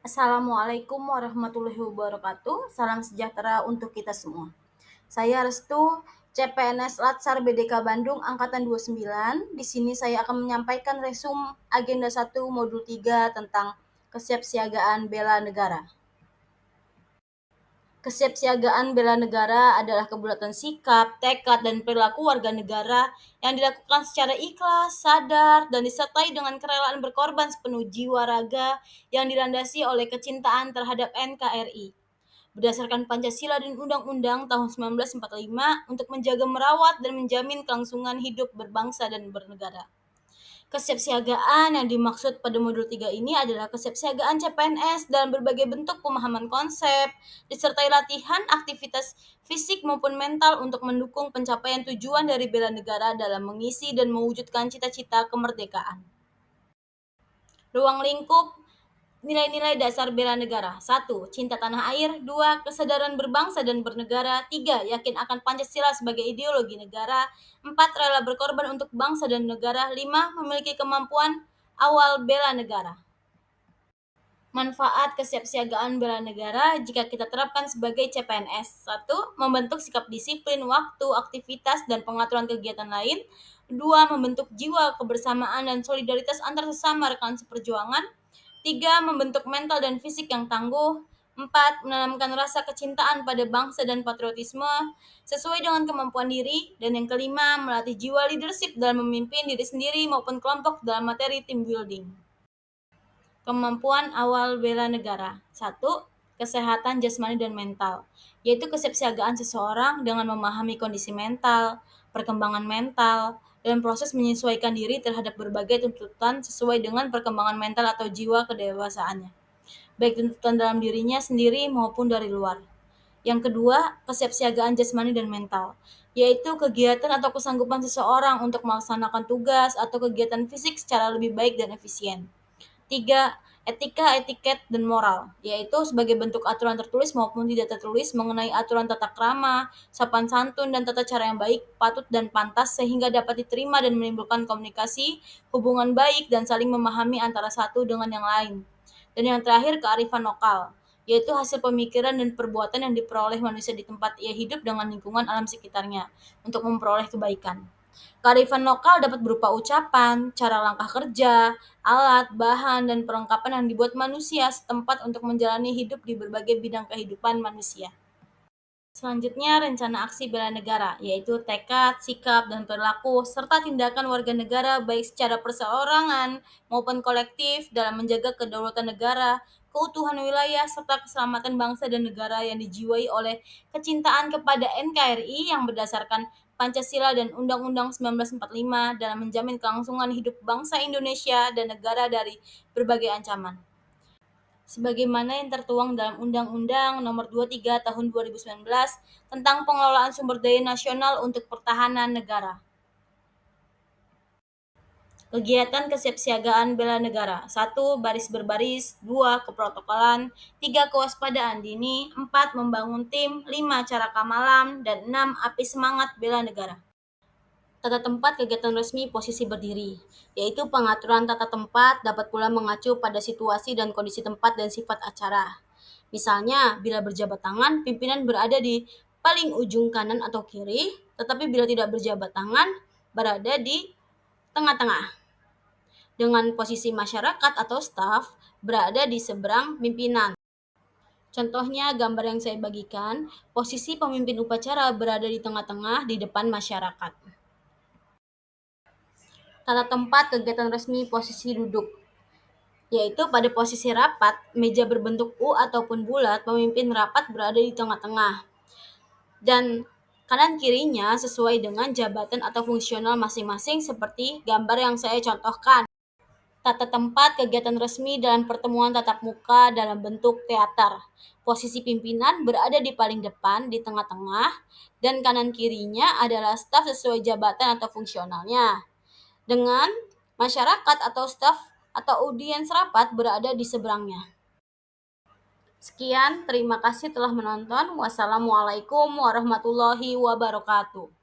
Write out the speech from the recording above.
Assalamualaikum warahmatullahi wabarakatuh. Salam sejahtera untuk kita semua. Saya Restu, CPNS Latsar BDK Bandung Angkatan 29. Di sini saya akan menyampaikan resum agenda 1 modul 3 tentang kesiapsiagaan bela negara. Kesiapsiagaan bela negara adalah kebulatan sikap, tekad, dan perilaku warga negara yang dilakukan secara ikhlas, sadar, dan disertai dengan kerelaan berkorban sepenuh jiwa raga yang dilandasi oleh kecintaan terhadap NKRI. Berdasarkan Pancasila dan Undang-Undang tahun 1945 untuk menjaga, merawat, dan menjamin kelangsungan hidup berbangsa dan bernegara. Kesiapsiagaan yang dimaksud pada modul 3 ini adalah kesiapsiagaan CPNS dalam berbagai bentuk pemahaman konsep, disertai latihan aktivitas fisik maupun mental untuk mendukung pencapaian tujuan dari bela negara dalam mengisi dan mewujudkan cita-cita kemerdekaan. Ruang lingkup nilai-nilai dasar bela negara. 1. Cinta tanah air. 2. Kesadaran berbangsa dan bernegara. 3. Yakin akan Pancasila sebagai ideologi negara. 4. Rela berkorban untuk bangsa dan negara. 5. Memiliki kemampuan awal bela negara. Manfaat kesiapsiagaan bela negara jika kita terapkan sebagai CPNS. 1. Membentuk sikap disiplin, waktu, aktivitas, dan pengaturan kegiatan lain. 2. Membentuk jiwa kebersamaan dan solidaritas antar sesama rekan seperjuangan. 3. Membentuk mental dan fisik yang tangguh. 4. Menanamkan rasa kecintaan pada bangsa dan patriotisme sesuai dengan kemampuan diri. Dan yang kelima, melatih jiwa leadership dalam memimpin diri sendiri maupun kelompok dalam materi team building. Kemampuan awal bela negara. 1. Kesehatan jasmani dan mental, yaitu kesiapsiagaan seseorang dengan memahami kondisi mental, perkembangan mental, dan proses menyesuaikan diri terhadap berbagai tuntutan sesuai dengan perkembangan mental atau jiwa kedewasaannya, baik tuntutan dalam dirinya sendiri maupun dari luar. Yang kedua, kesiapsiagaan jasmani dan mental, yaitu kegiatan atau kesanggupan seseorang untuk melaksanakan tugas atau kegiatan fisik secara lebih baik dan efisien. 3. Etika, etiket, dan moral, yaitu sebagai bentuk aturan tertulis maupun tidak tertulis mengenai aturan tata krama, sopan santun, dan tata cara yang baik, patut, dan pantas sehingga dapat diterima dan menimbulkan komunikasi, hubungan baik, dan saling memahami antara satu dengan yang lain. Dan yang terakhir, kearifan lokal, yaitu hasil pemikiran dan perbuatan yang diperoleh manusia di tempat ia hidup dengan lingkungan alam sekitarnya untuk memperoleh kebaikan. Kearifan lokal dapat berupa ucapan, cara langkah kerja, alat, bahan, dan perlengkapan yang dibuat manusia setempat untuk menjalani hidup di berbagai bidang kehidupan manusia. Selanjutnya, rencana aksi bela negara, yaitu tekad, sikap, dan perilaku, serta tindakan warga negara baik secara perseorangan maupun kolektif dalam menjaga kedaulatan negara, keutuhan wilayah, serta keselamatan bangsa dan negara yang dijiwai oleh kecintaan kepada NKRI yang berdasarkan Pancasila dan Undang-Undang 1945 dalam menjamin kelangsungan hidup bangsa Indonesia dan negara dari berbagai ancaman, sebagaimana yang tertuang dalam Undang-Undang Nomor 23 Tahun 2019 tentang pengelolaan sumber daya nasional untuk pertahanan negara. Kegiatan kesiapsiagaan bela negara. 1. Baris berbaris. 2. Keprotokolan. 3. Kewaspadaan dini. 4. Membangun tim. 5. Cara kamalam. Dan 6. Api semangat bela negara. Tata tempat kegiatan resmi posisi berdiri, yaitu pengaturan tata tempat dapat pula mengacu pada situasi dan kondisi tempat dan sifat acara. Misalnya, bila berjabat tangan, pimpinan berada di paling ujung kanan atau kiri, tetapi bila tidak berjabat tangan, berada di tengah-tengah. Dengan posisi masyarakat atau staf berada di seberang pimpinan. Contohnya gambar yang saya bagikan, posisi pemimpin upacara berada di tengah-tengah di depan masyarakat. Tata tempat kegiatan resmi posisi duduk, yaitu pada posisi rapat, meja berbentuk U ataupun bulat, pemimpin rapat berada di tengah-tengah. Dan kanan kirinya sesuai dengan jabatan atau fungsional masing-masing seperti gambar yang saya contohkan. Tata tempat kegiatan resmi dalam pertemuan tatap muka dalam bentuk teater. Posisi pimpinan berada di paling depan, di tengah-tengah, dan kanan kirinya adalah staf sesuai jabatan atau fungsionalnya. Dengan masyarakat atau staf atau audiens rapat berada di seberangnya. Sekian, terima kasih telah menonton. Wassalamualaikum warahmatullahi wabarakatuh.